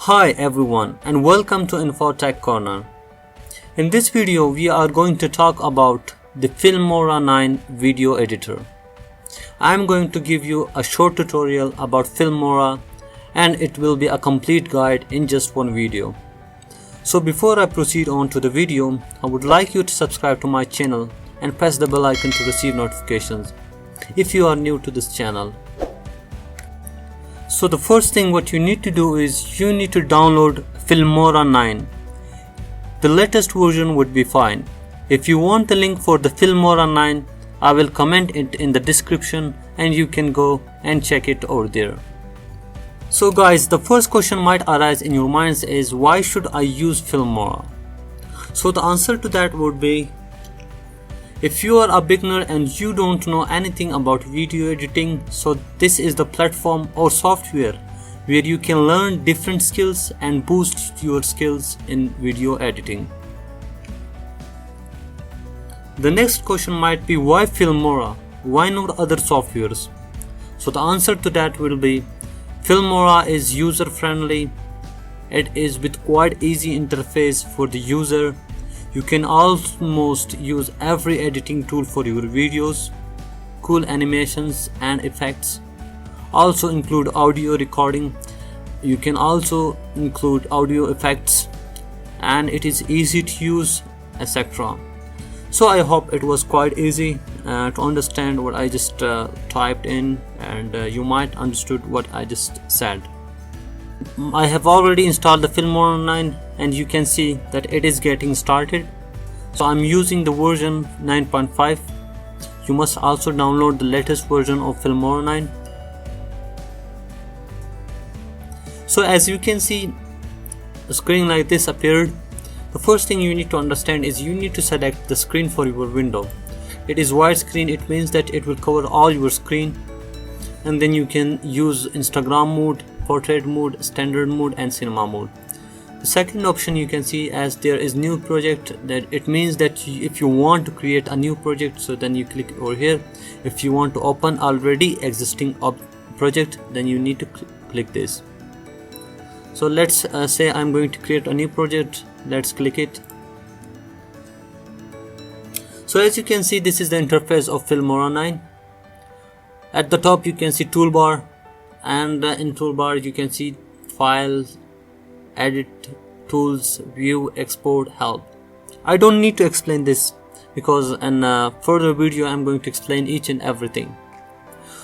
Hi everyone and welcome to Infotech Corner. In this video we are going to talk about the Filmora 9 video editor. I am going to give you a short tutorial about Filmora and it will be a complete guide in just one video. So before I proceed on to the video, I would like you to subscribe to my channel and press the bell icon to receive notifications if you are new to this channel. So the first thing what you need to do is you need to download Filmora 9. The latest version would be fine. If you want the link for the Filmora 9, I will comment it in the description and you can go and check it over there. So guys, the first question might arise in your minds is why should I use Filmora? So the answer to that would be, if you are a beginner and you don't know anything about video editing, so this is the platform or software where you can learn different skills and boost your skills in video editing. The next question might be why Filmora? Why not other softwares? So the answer to that will be Filmora is user friendly. It is with quite easy interface for the user. You can almost use every editing tool for your videos, cool animations and effects. Also include audio recording. You can also include audio effects and it is easy to use, etc. So I hope it was quite easy to understand what I just typed in and you might understood what I just said. I have already installed the Filmora 9 and you can see that it is getting started. So I'm using the version 9.5. You must also download the latest version of Filmora 9. So as you can see, a screen like this appeared. The first thing you need to understand is you need to select the screen for your window. It is widescreen, it means that it will cover all your screen, and then you can use Instagram mode, portrait mode, standard mode and cinema mode. The second option you can see as there is new project, that it means that if you want to create a new project, so then you click over here. If you want to open already existing project, then you need to click this. So let's say I'm going to create a new project. Let's click it. So as you can see, this is the interface of Filmora 9. At the top you can see toolbar, and in toolbar you can see files, edit, tools, view, export, help. I don't need to explain this because in a further video I'm going to explain each and everything.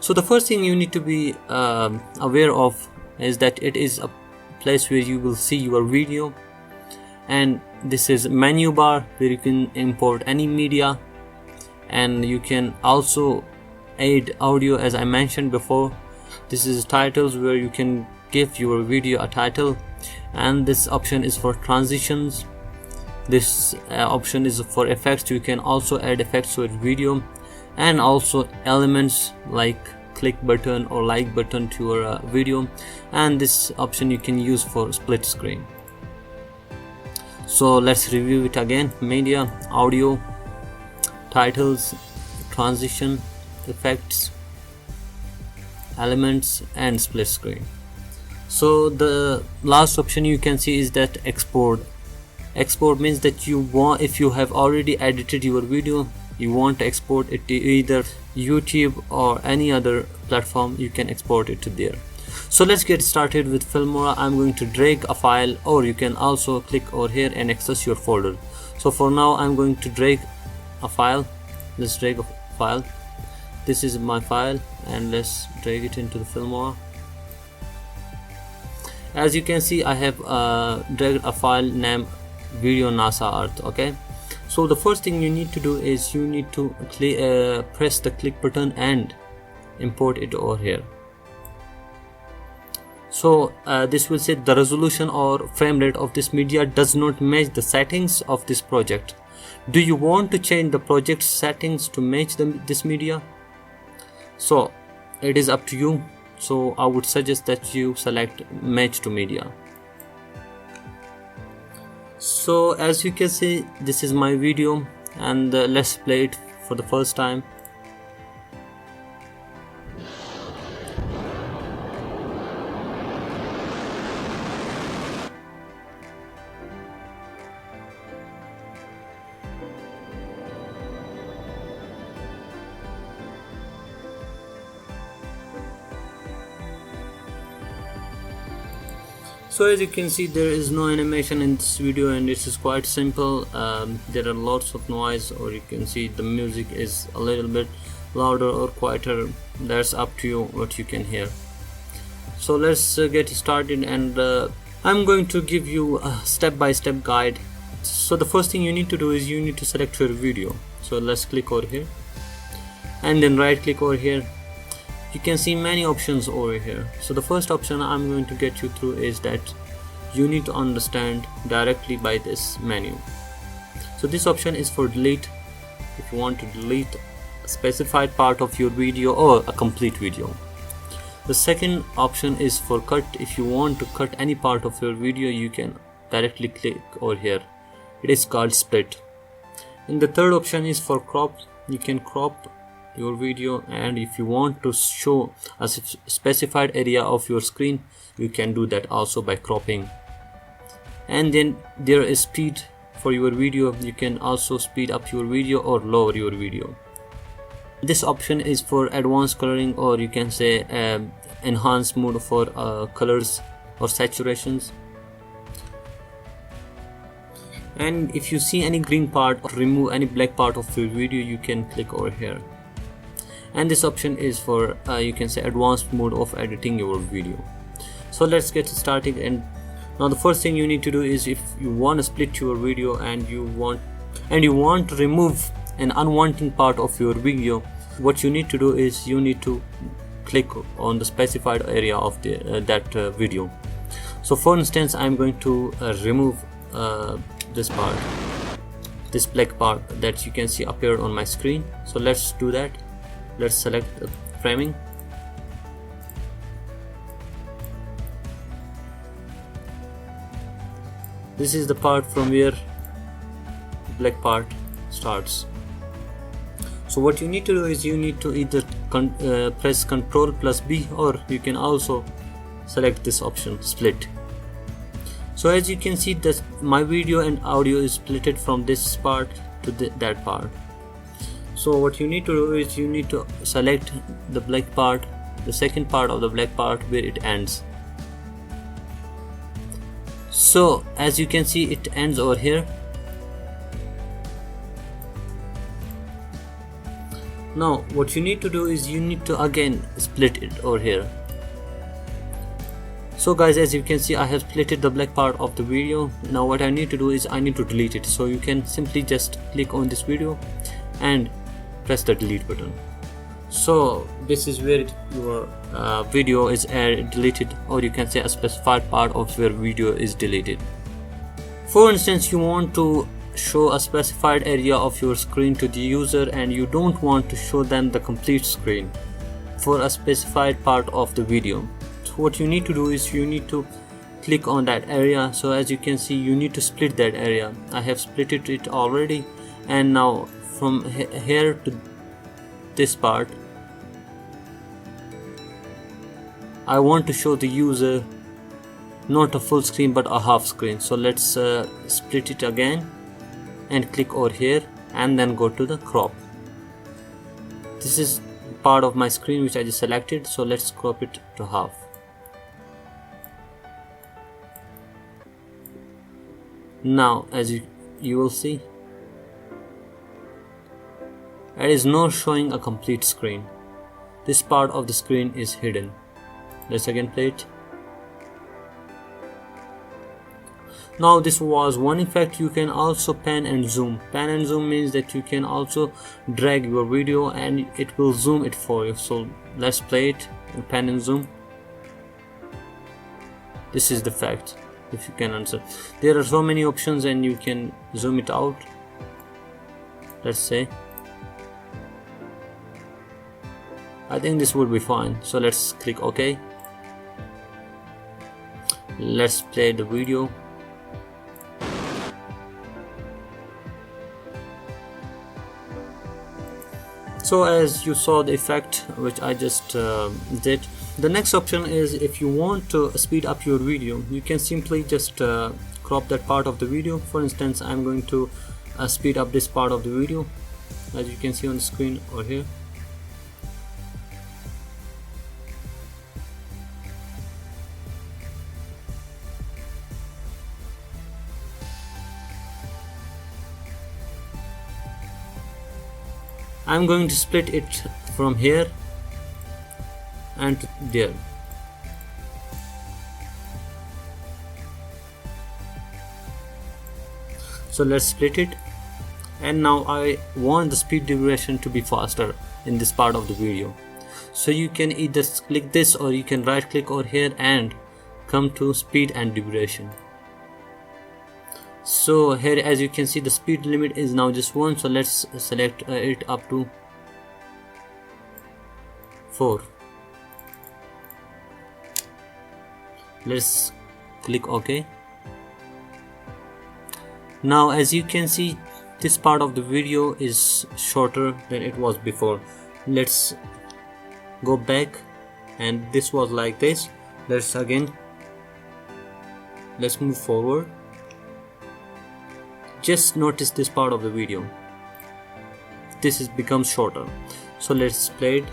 So the first thing you need to be aware of is that it is a place where you will see your video, and this is menu bar where you can import any media, and you can also add audio as I mentioned before. This is titles where you can give your video a title, and this option is for transitions. This option is for effects. You can also add effects to your video, and also elements like click button or like button to your video, and this option you can use for split screen. So let's review it again: media, audio, titles, transition, effects, elements and split screen. So the last option you can see is that export. Export means that you want, if you have already edited your video, you want to export it to either YouTube or any other platform, you can export it to there. So let's get started with Filmora. I'm going to drag a file, or you can also click over here and access your folder. So for now I'm going to drag a file. Let's drag a file. This is my file and let's drag it into the Filmora. As you can see, I have dragged a file named video NASA Earth. Okay, so the first thing you need to do is you need to press the click button and import it over here. So this will say the resolution or frame rate of this media does not match the settings of this project. Do you want to change the project settings to match this media? So it is up to you. So I would suggest that you select match to media. So as you can see, this is my video, and let's play it for the first time. So as you can see, there is no animation in this video and this is quite simple. There are lots of noise, or you can see the music is a little bit louder or quieter. That's up to you what you can hear. So let's get started, and I'm going to give you a step-by-step guide. So the first thing you need to do is you need to select your video. So let's click over here and then right click over here. You can see many options over here. So the first option I'm going to get you through is that you need to understand directly by this menu. So this option is for delete, if you want to delete a specified part of your video or a complete video. The second option is for cut. If you want to cut any part of your video, you can directly click over here. It is called split. And the third option is for crop. You can crop your video, and if you want to show a specified area of your screen, you can do that also by cropping. And then there is speed for your video. You can also speed up your video or lower your video. This option is for advanced coloring, or you can say enhanced mode for colors or saturations. And if you see any green part or remove any black part of your video, you can click over here. And this option is for you can say advanced mode of editing your video. So let's get started. And now the first thing you need to do is, if you want to split your video and you want to remove an unwanted part of your video, what you need to do is you need to click on the specified area of that video. So for instance, I'm going to remove this part, this black part that you can see appeared on my screen. So let's do that. Let's select the framing. This is the part from where the black part starts. So what you need to do is you need to either press Ctrl+B, or you can also select this option, split. So as you can see, that my video and audio is splitted from this part to that part. So what you need to do is you need to select the black part, the second part of the black part where it ends. So as you can see, it ends over here. Now what you need to do is you need to again split it over here. So guys, as you can see, I have splitted the black part of the video. Now what I need to do is I need to delete it. So you can simply just click on this video and press the delete button. So this is where your video is deleted, or you can say a specified part of your video is deleted. For instance, you want to show a specified area of your screen to the user and you don't want to show them the complete screen for a specified part of the video. So what you need to do is you need to click on that area. So as you can see, you need to split that area. I have split it already, and now from here to this part, I want to show the user not a full screen but a half screen. So let's split it again and click over here and then go to the crop. This is part of my screen which I just selected, so let's crop it to half. Now as you will see, it is not showing a complete screen. This part of the screen is hidden. Let's again play it. Now this was one effect. You can also pan and zoom. Pan and zoom means that you can also drag your video and it will zoom it for you. So let's play it and pan and zoom. This is the fact, if you can answer. There are so many options and you can zoom it out. Let's say, I think this would be fine. So let's click OK. Let's play the video. So as you saw the effect which I just did. The next option is, if you want to speed up your video, you can simply just crop that part of the video. For instance, I'm going to speed up this part of the video, as you can see on the screen over here. I'm going to split it from here and to there. So let's split it, and now I want the speed duration to be faster in this part of the video. So you can either click this, or you can right click over here and come to speed and duration. So here, as you can see, the speed limit is now just 1, so let's select it up to 4. Let's click OK. Now as you can see, this part of the video is shorter than it was before. Let's go back, and this was like this. Let's move forward. Just notice this part of the video, this has become shorter. So let's play it.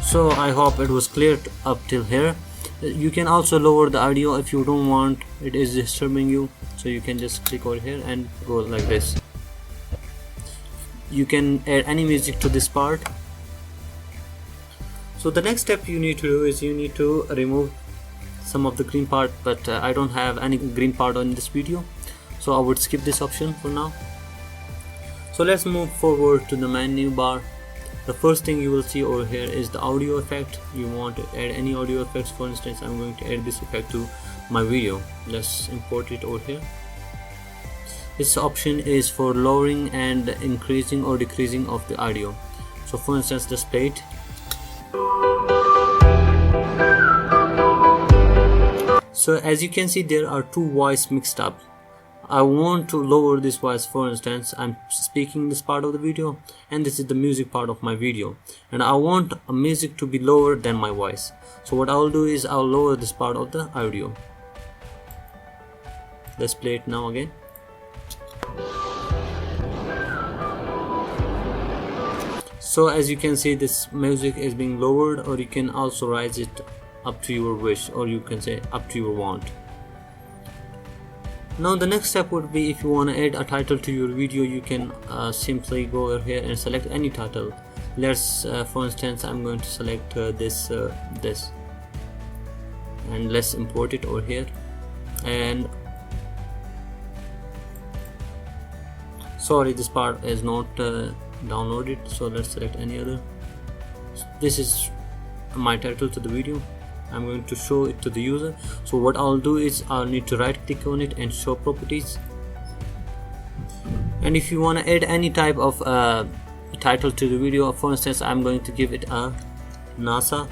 So I hope it was clear up till here. You can also lower the audio if you don't want it is disturbing you, so you can just click over here and go like this. You can add any music to this part. So the next step you need to do is you need to remove some of the green part, but I don't have any green part on this video, so I would skip this option for now. So let's move forward to the menu bar. The first thing you will see over here is the audio effect. You want to add any audio effects. For instance, I'm going to add this effect to my video. Let's import it over here. This option is for lowering and increasing or decreasing of the audio. So for instance, let's play it. So as you can see, there are two voice mixed up. I want to lower this voice. For instance, I'm speaking this part of the video, and this is the music part of my video, and I want a music to be lower than my voice. So what I'll do is I'll lower this part of the audio. Let's play it now again. So as you can see, this music is being lowered, or you can also raise it up to your wish, or you can say up to your want. Now the next step would be, if you want to add a title to your video, you can simply go over here and select any title. Let's for instance, I'm going to select this, and let's import it over here. And sorry, this part is not downloaded, so let's select any other. This is my title to the video. I'm going to show it to the user. So what I'll do is I'll need to right click on it and show properties. And if you want to add any type of title to the video, for instance, I'm going to give it a NASA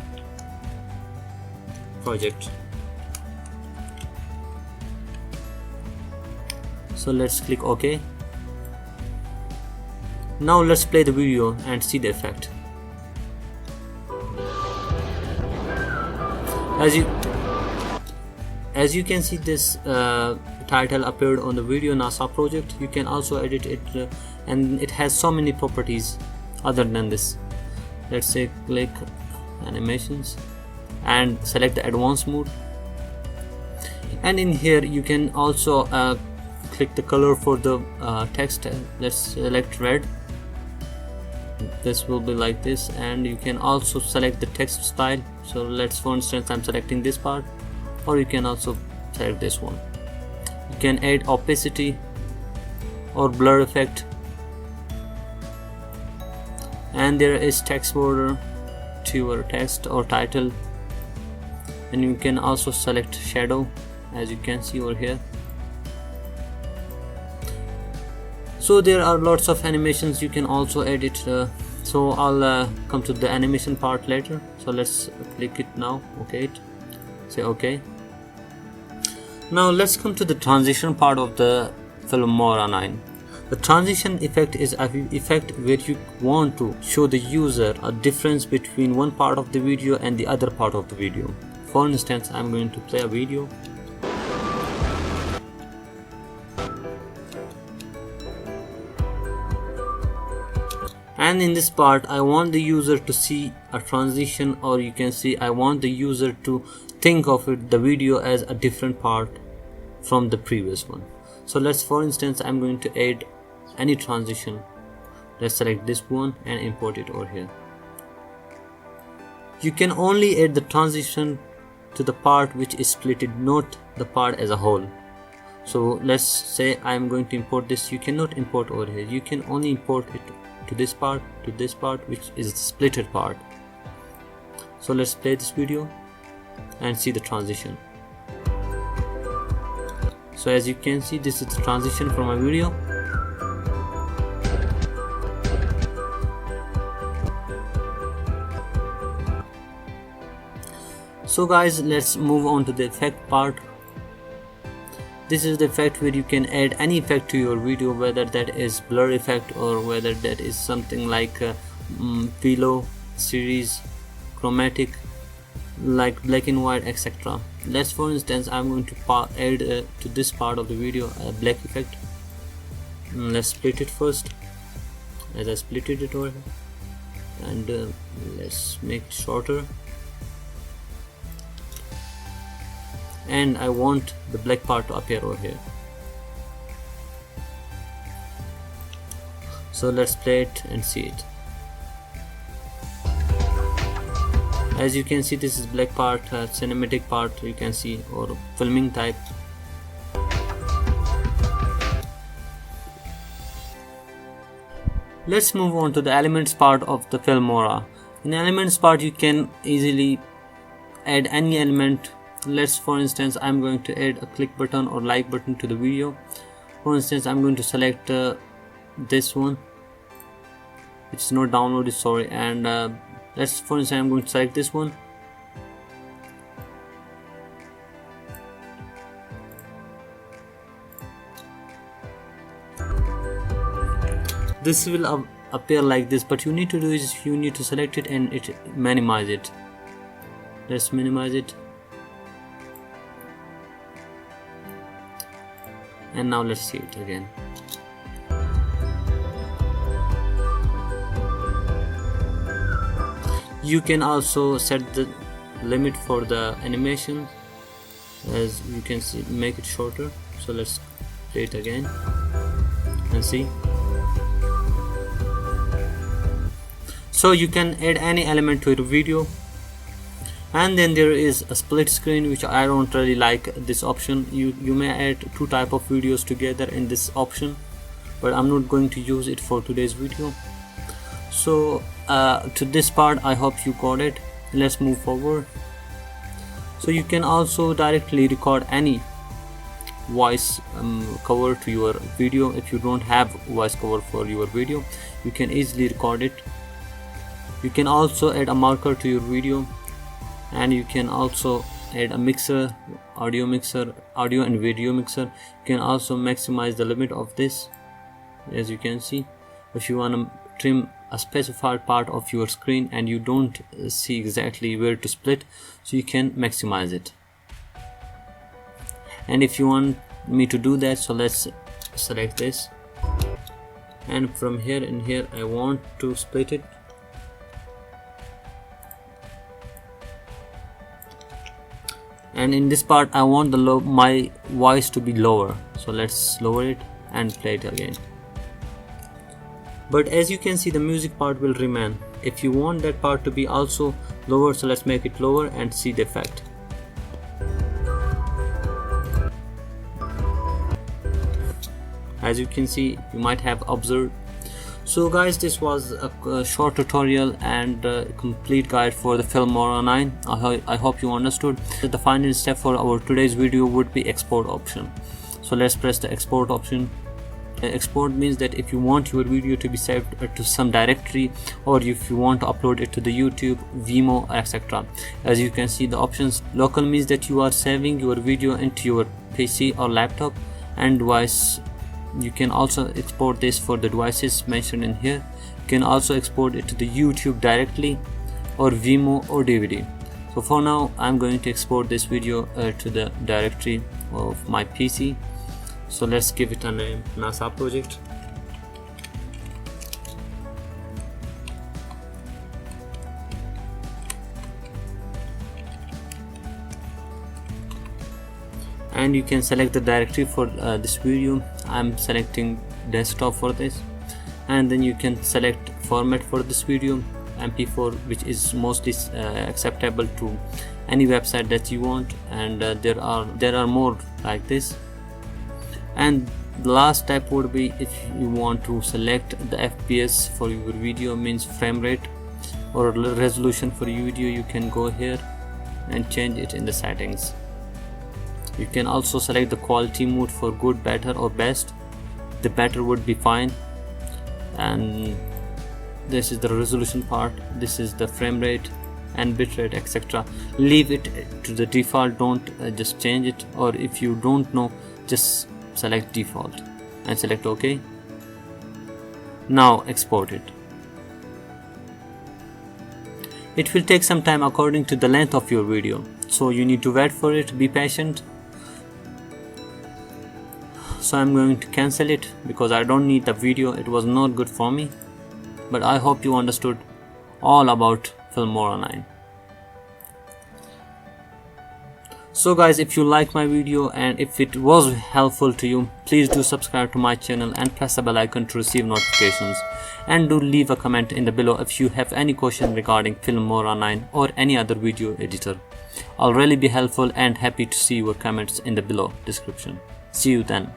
project. So let's click OK. Now let's play the video and see the effect. As you can see, this title appeared on the video NASA project. You can also edit it, and it has so many properties other than this. Let's say click animations and select the advanced mode, and in here you can also click the color for the text. Let's select red. This will be like this, and you can also select the text style. So let's, for instance, I'm selecting this part, or you can also select this one. You can add opacity or blur effect, and there is text border to your text or title, and you can also select shadow, as you can see over here. So there are lots of animations you can also edit. So I'll come to the animation part later. So let's click it now. Okay, say OK. Now let's come to the transition part of the Filmora 9. The transition effect is an effect where you want to show the user a difference between one part of the video and the other part of the video. For instance, I'm going to play a video. And in this part, I want the user to see a transition, or you can see I want the user to think of it the video as a different part from the previous one. So let's, for instance, I'm going to add any transition. Let's select this one and import it over here. You can only add the transition to the part which is splitted, not the part as a whole. So let's say I'm going to import this. You cannot import over here. You can only import it to this part, which is the splitted part. So let's play this video and see the transition. So as you can see, this is the transition from my video. So guys, let's move on to the effect part. This is the effect where you can add any effect to your video, whether that is blur effect or whether that is something like pillow series, chromatic, like black and white, etc. Let's, for instance, I'm going to add to this part of the video a black effect. Let's split it first, as I splitted it over here, and let's make it shorter. And I want the black part to appear over here. So let's play it and see it. As you can see, this is black part, cinematic part, you can see, or filming type. Let's move on to the elements part of the Filmora. In the elements part, you can easily add any element. Let's, for instance, I'm going to add a click button or like button to the video. For instance, I'm going to select this one, which is not downloaded, sorry, and let's, for instance, I'm going to select this one. This will appear like this, but you need to do is you need to select it and minimize it. Let's minimize it. And now let's see it again. You can also set the limit for the animation, as you can see, make it shorter. So let's play it again and see. So you can add any element to your video. And then there is a split screen, which I don't really like this option. You may add two type of videos together in this option, but I'm not going to use it for today's video. So to this part, I hope you got it. Let's move forward. So you can also directly record any voice cover to your video. If you don't have voice cover for your video, you can easily record it. You can also add a marker to your video, and you can also add a mixer, audio and video mixer. You can also maximize the limit of this, as you can see. If you want to trim a specified part of your screen and you don't see exactly where to split, so you can maximize it. And if you want me to do that, so let's select this, and from here and here I want to split it. And in this part I want my voice to be lower, so let's lower it and play it again. But as you can see, the music part will remain. If you want that part to be also lower, so let's make it lower and see the effect. As you can see, you might have observed. So guys, this was a short tutorial and a complete guide for the Filmora 9. I hope you understood. The final step for our today's video would be export option. So let's press the export option. Export means that if you want your video to be saved to some directory, or if you want to upload it to the YouTube, Vimeo, etc. As you can see, the options. Local means that you are saving your video into your PC or laptop and device. You can also export this for the devices mentioned in here. You can also export it to the YouTube directly, or Vimeo, or DVD. So for now, I'm going to export this video to the directory of my PC. So let's give it a name, NASA project. and you can select the directory for this video. I'm selecting desktop for this, and then you can select format for this video, MP4, which is mostly acceptable to any website that you want, and there are more like this. And the last step would be, if you want to select the FPS for your video, means frame rate or resolution for your video, you can go here and change it in the settings. You can also select the quality mode for good, better or best. The better would be fine, and this is the resolution part, this is the frame rate and bitrate, etc. Leave it to the default, don't just change it, or if you don't know, just select default and select OK. Now export it. It will take some time according to the length of your video, so you need to wait for it, be patient. So I'm going to cancel it because I don't need the video, it was not good for me. But I hope you understood all about Filmora 9. So guys, if you like my video and if it was helpful to you, please do subscribe to my channel and press the bell icon to receive notifications, and do leave a comment in the below if you have any question regarding Filmora 9 or any other video editor. I'll really be helpful and happy to see your comments in the below description. See you then.